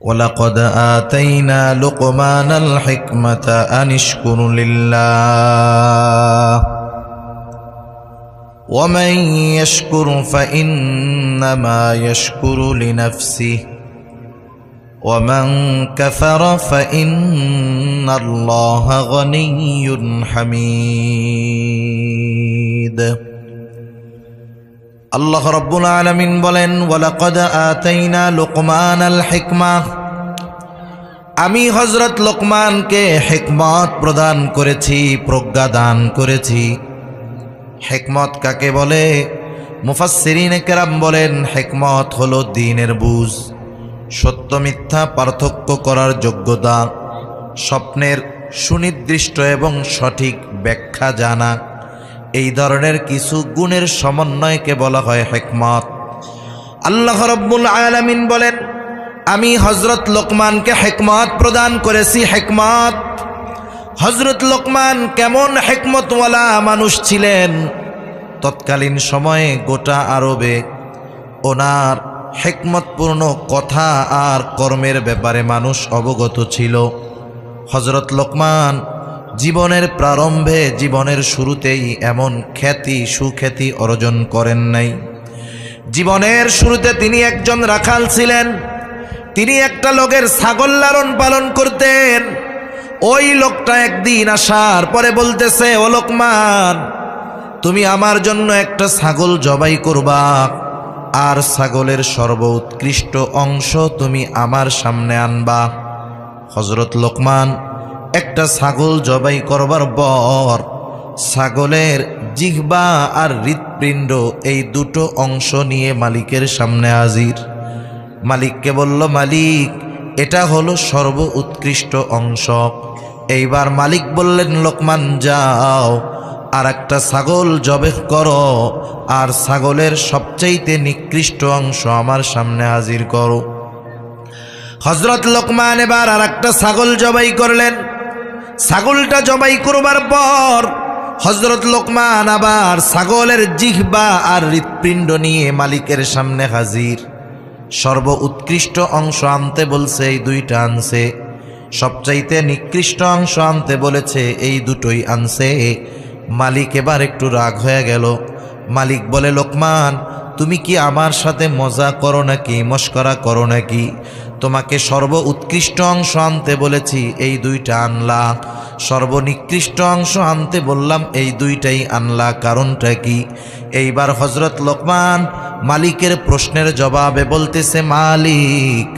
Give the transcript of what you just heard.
ولقد آتينا لقمان الحكمة أن اشكر لله ومن يشكر فإنما يشكر لنفسه ومن كفر فإن الله غني حميد আল্লাহ রাব্বুল আলামিন বলেন ওয়ালাকাদ আতাইনা লুকমানাল হিকমা, আমি হযরত লোকমানকে হিকমত প্রদান করেছি, প্রজ্ঞা দান করেছি। হিকমত কাকে বলে? মুফাসসিরিনে কেরাম বলেন হিকমত হলো দ্বীনের বুঝ, সত্য মিথ্যা পার্থক্য করার যোগ্যতা, স্বপ্নের সুনির্দিষ্ট এবং সঠিক ব্যাখ্যা জানা, এই ধরনের কিছু গুণের সমন্বয়কে বলা হয় হিকমত। আল্লাহ রাব্বুল আলামিন বলেন আমি হযরত লোকমানকে হিকমত প্রদান করেছি। হিকমত, হযরত লোকমান কেমন হিকমতওয়ালা মানুষ ছিলেন, তৎকালীন সময়ে গোটা আরবে ওনার হিকমতপূর্ণ কথা আর কর্মের ব্যাপারে মানুষ অবগত ছিল। হযরত লোকমান জীবনের প্রারম্ভে, জীবনের শুরুতেই এমন খ্যাতি সুখ্যাতি অর্জন করেন নাই। জীবনের শুরুতে তিনি একজন রাখাল ছিলেন। তিনি একটা লোকের ছাগল লালন পালন করতেন। ওই লোকটা একদিন আসার পরে বলতেছে, ও লোকমান, তুমি আমার জন্য একটা ছাগল জবাই করবা, আর ছাগলের সর্বোৎকৃষ্ট অংশ তুমি আমার সামনে আনবা। হযরত লোকমান একটা ছাগল জবাই করবার পর ছাগলের জিহ্বা আর হৃৎপিণ্ড এই দুটো অংশ নিয়ে মালিকের সামনে হাজির। মালিককে বলল, মালিক, এটা হলো সর্বোৎকৃষ্ট অংশ। এইবার মালিক বললেন, লোকমান যাও আর একটা ছাগল জবাই করো, আর ছাগলের সবচাইতে নিকৃষ্ট অংশ আমার সামনে হাজির করো। হযরত লোকমান এবার আর একটা ছাগল জবাই করলেন। ছাগলটা জবাই করবার পর হযরত লোকমান আবার ছাগলের জিহ্বা আর হৃৎপিণ্ড নিয়ে মালিকের সামনে হাজির। সর্বোৎকৃষ্ট অংশ আনতে বলছে, এই দুইটা আনছে। সবচাইতে নিকৃষ্ট অংশ আনতে বলেছে, এই দুটোই আনছে। মালিক এবার একটু রাগ হয়ে গেল। মালিক বলে, লোকমান, তুমি কি আমার সাথে মজা করো নাকি, মস্করা করো নাকি? তোমাকে সর্বোৎকৃষ্ট অংশ আনতে বলেছি, এই দুইটা আনলা। সর্বনিকৃষ্ট অংশ আনতে বললাম, এই দুইটাই আনলা, কারণটা কি? এইবার হযরত লোকমান মালিকের প্রশ্নের জবাবে বলতেছে, মালিক,